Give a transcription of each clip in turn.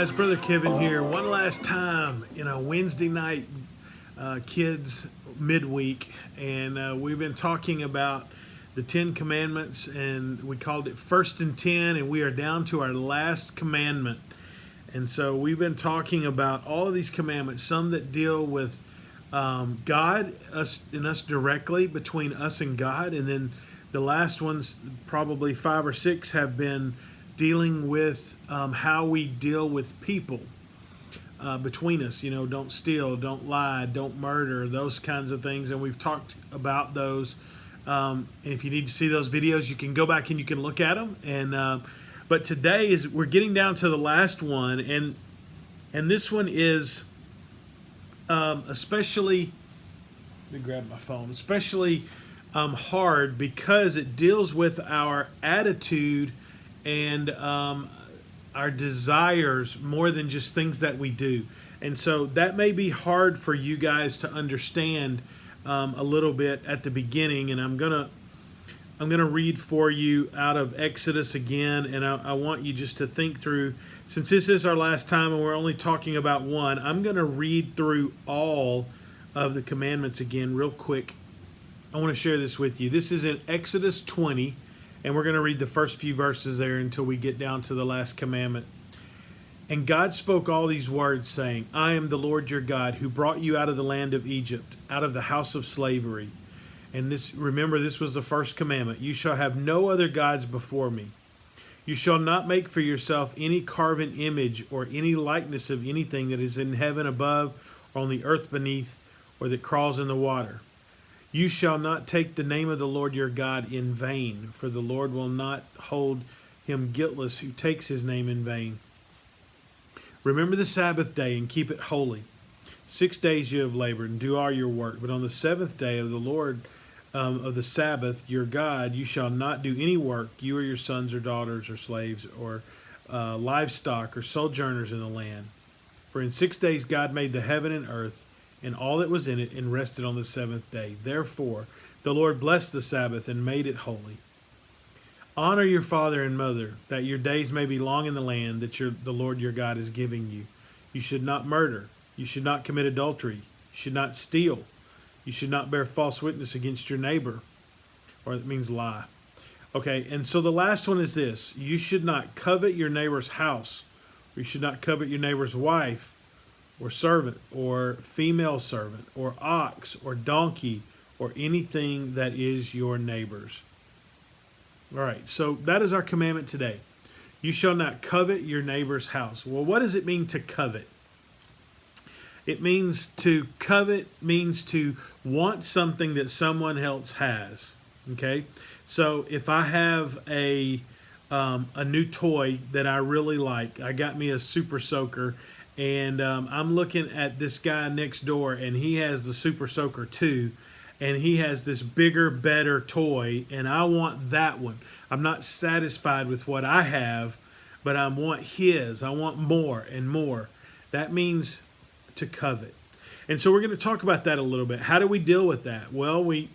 guys, Brother Kevin here. One last time, Wednesday night kids midweek, and we've been talking about the 10 commandments, and we called it First and 10, and we are down to our last commandment. And so we've been talking about all of these commandments, some that deal with God, us directly, between us and God, and then the last ones, probably 5 or 6, have been dealing with how we deal with people between us. Don't steal, don't lie, don't murder, those kinds of things. And we've talked about those. And if you need to see those videos, you can go back and you can look at them. And but today we're getting down to the last one, and this one is especially. Let me grab my phone. Especially hard because it deals with our attitude and our desires more than just things that we do. And so that may be hard for you guys to understand a little bit at the beginning. And I'm gonna read for you out of Exodus again, and I want you just to think through, since this is our last time and we're only talking about one, I'm gonna read through all of the commandments again real quick. I want to share this with you. This is in Exodus 20. And we're going to read the first few verses there until we get down to the last commandment. And God spoke all these words, saying, I am the Lord your God, who brought you out of the land of Egypt, out of the house of slavery. And remember, this was the first commandment. You shall have no other gods before me. You shall not make for yourself any carven image or any likeness of anything that is in heaven above, or on the earth beneath, or that crawls in the water. You shall not take the name of the Lord your God in vain, for the Lord will not hold him guiltless who takes his name in vain. Remember the Sabbath day and keep it holy. 6 days you have labored and do all your work, but on the seventh day of the Lord of the Sabbath your God you shall not do any work, you or your sons or daughters or slaves or livestock or sojourners in the land. For in 6 days God made the heaven and earth, and all that was in it, and rested on the seventh day. Therefore, the Lord blessed the Sabbath and made it holy. Honor your father and mother, that your days may be long in the land that the Lord your God is giving you. You should not murder. You should not commit adultery. You should not steal. You should not bear false witness against your neighbor. Or it means lie. Okay, and so the last one is this. You should not covet your neighbor's house. Or you should not covet your neighbor's wife, or servant, or female servant, or ox, or donkey, or anything that is your neighbor's. All right, so that is our commandment today. You shall not covet your neighbor's house. Well, what does it mean to covet? It means to covet means to want something that someone else has. Okay, so if I have a new toy that I really like, I got me a Super Soaker, and I'm looking at this guy next door, and he has the Super Soaker 2, and he has this bigger, better toy, and I want that one. I'm not satisfied with what I have, but I want his. I want more and more. That means to covet. And so we're going to talk about that a little bit. How do we deal with that? Well, we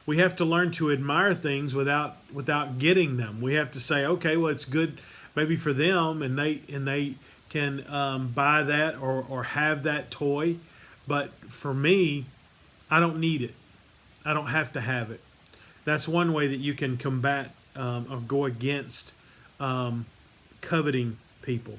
have to learn to admire things without getting them. We have to say, okay, well, it's good maybe for them, and they can buy that or have that toy, but for me, I don't need it. I don't have to have it. That's one way that you can combat or go against coveting people.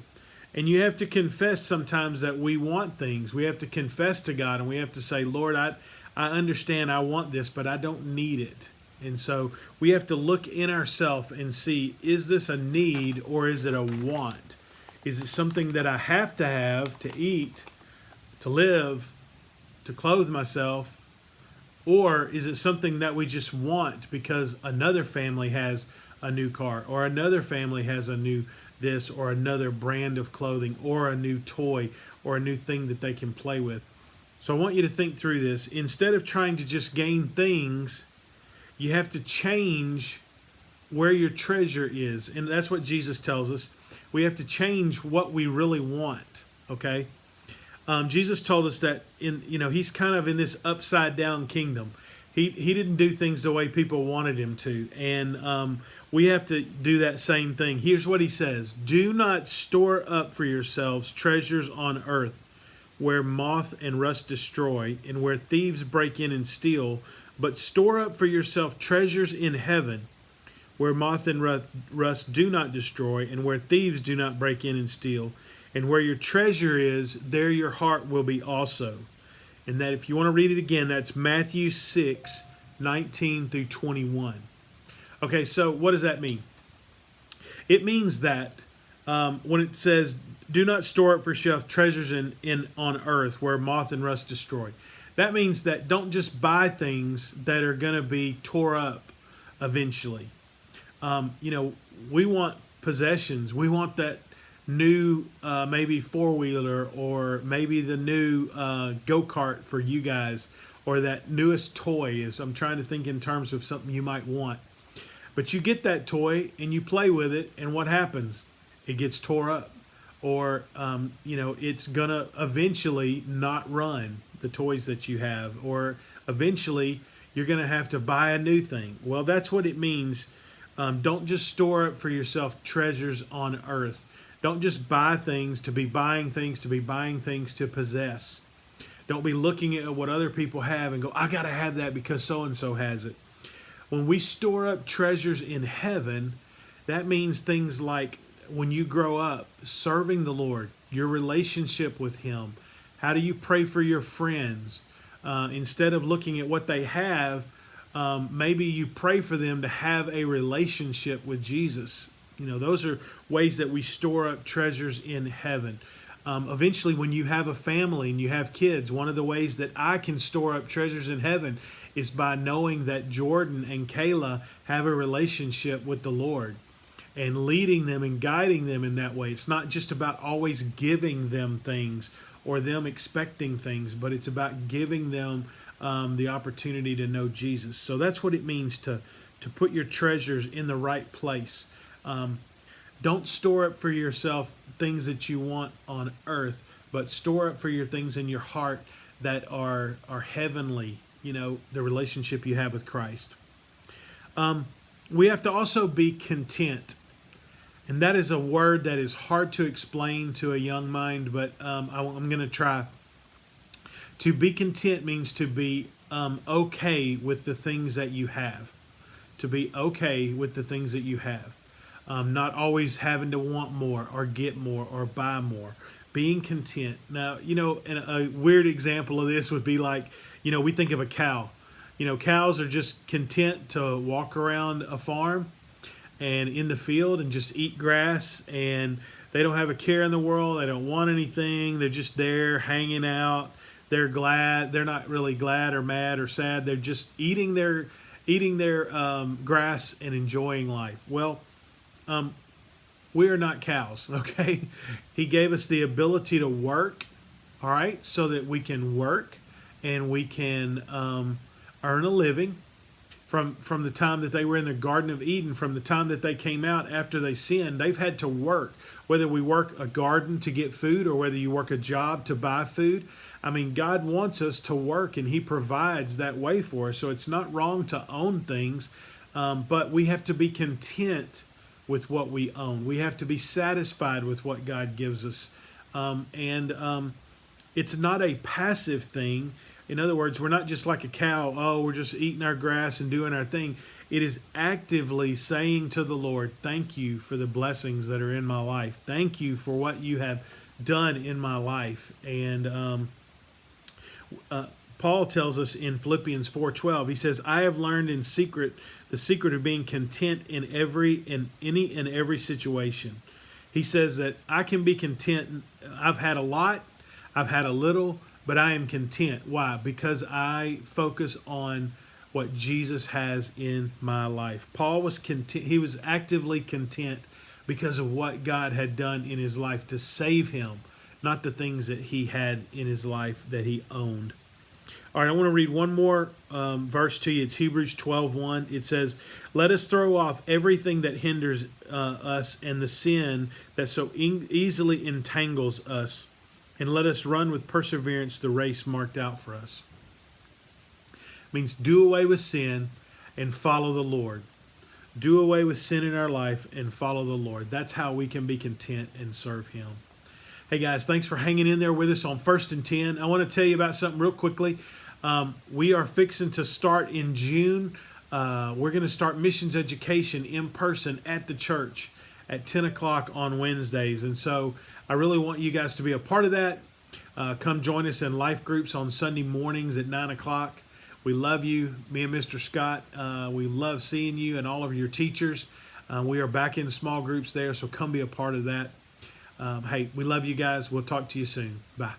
And you have to confess sometimes that we want things. We have to confess to God, and we have to say, Lord, I understand I want this, but I don't need it. And so we have to look in ourselves and see, is this a need or is it a want? Is it something that I have to eat, to live, to clothe myself? Or is it something that we just want because another family has a new car, or another family has a new this, or another brand of clothing, or a new toy, or a new thing that they can play with? So I want you to think through this. Instead of trying to just gain things, you have to change where your treasure is. And that's what Jesus tells us. We have to change what we really want, okay? Jesus told us that he's kind of in this upside down kingdom. He didn't do things the way people wanted him to, and we have to do that same thing. Here's what he says: "Do not store up for yourselves treasures on earth, where moth and rust destroy, and where thieves break in and steal. But store up for yourself treasures in heaven, where moth and rust do not destroy, and where thieves do not break in and steal. And where your treasure is, there your heart will be also." And that, if you want to read it again, that's Matthew 6:19 through 21. Okay, so what does that mean? It means that when it says, "Do not store up for yourself treasures in on earth where moth and rust destroy," that means that don't just buy things that are going to be tore up eventually. We want possessions. We want that new maybe four-wheeler, or maybe the new go-kart for you guys, or that newest toy. I'm trying to think in terms of something you might want. But you get that toy and you play with it, and what happens? It gets tore up, or it's gonna eventually not run, the toys that you have, or eventually you're gonna have to buy a new thing. Well, that's what it means. Don't just store up for yourself treasures on earth. Don't just buy things to be buying things to be buying things to possess. Don't be looking at what other people have and go, "I gotta have that because so and so has it." When we store up treasures in heaven, that means things like, when you grow up, serving the Lord, your relationship with Him. How do you pray for your friends? Instead of looking at what they have, maybe you pray for them to have a relationship with Jesus. Those are ways that we store up treasures in heaven. Eventually, when you have a family and you have kids, one of the ways that I can store up treasures in heaven is by knowing that Jordan and Kayla have a relationship with the Lord, and leading them and guiding them in that way. It's not just about always giving them things or them expecting things, but it's about giving them the opportunity to know Jesus. So that's what it means to put your treasures in the right place. Don't store up for yourself things that you want on earth, but store up for your things in your heart that are heavenly, the relationship you have with Christ. We have to also be content. And that is a word that is hard to explain to a young mind, but I'm going to try. To be content means to be okay with the things that you have. To be okay with the things that you have. Not always having to want more or get more or buy more. Being content. Now, and a weird example of this would be like, we think of a cow. Cows are just content to walk around a farm and in the field and just eat grass, and they don't have a care in the world. They don't want anything. They're just there hanging out. They're glad. They're not really glad or mad or sad. They're just eating their grass and enjoying life. Well, we are not cows, okay? He gave us the ability to work, all right, so that we can work and we can earn a living. From the time that they were in the Garden of Eden, from the time that they came out after they sinned, they've had to work. Whether we work a garden to get food or whether you work a job to buy food, God wants us to work, and He provides that way for us. So it's not wrong to own things, but we have to be content with what we own. We have to be satisfied with what God gives us. It's not a passive thing. In other words, we're not just like a cow, we're just eating our grass and doing our thing. It is actively saying to the Lord, "Thank you for the blessings that are in my life. Thank you for what you have done in my life." And Paul tells us in Philippians 4:12, he says, "I have learned in secret the secret of being content in any and every situation." He says that I can be content. I've had a lot, I've had a little, but I am content. Why? Because I focus on what Jesus has in my life. Paul was content. He was actively content because of what God had done in his life to save him, not the things that he had in his life that he owned. All right, I want to read one more verse to you. It's Hebrews 12:1. It says, "Let us throw off everything that hinders us and the sin that so easily entangles us, and let us run with perseverance the race marked out for us." means do away with sin and follow the Lord. Do away with sin in our life and follow the Lord. That's how we can be content and serve Him. Hey guys, thanks for hanging in there with us on First and 10. I want to tell you about something real quickly. We are fixing to start in June. We're going to start missions education in person at the church at 10 o'clock on Wednesdays. And so I really want you guys to be a part of that. Come join us in life groups on Sunday mornings at 9 o'clock. We love you, me and Mr. Scott. We love seeing you and all of your teachers. We are back in small groups there, so come be a part of that. Hey, we love you guys. We'll talk to you soon. Bye.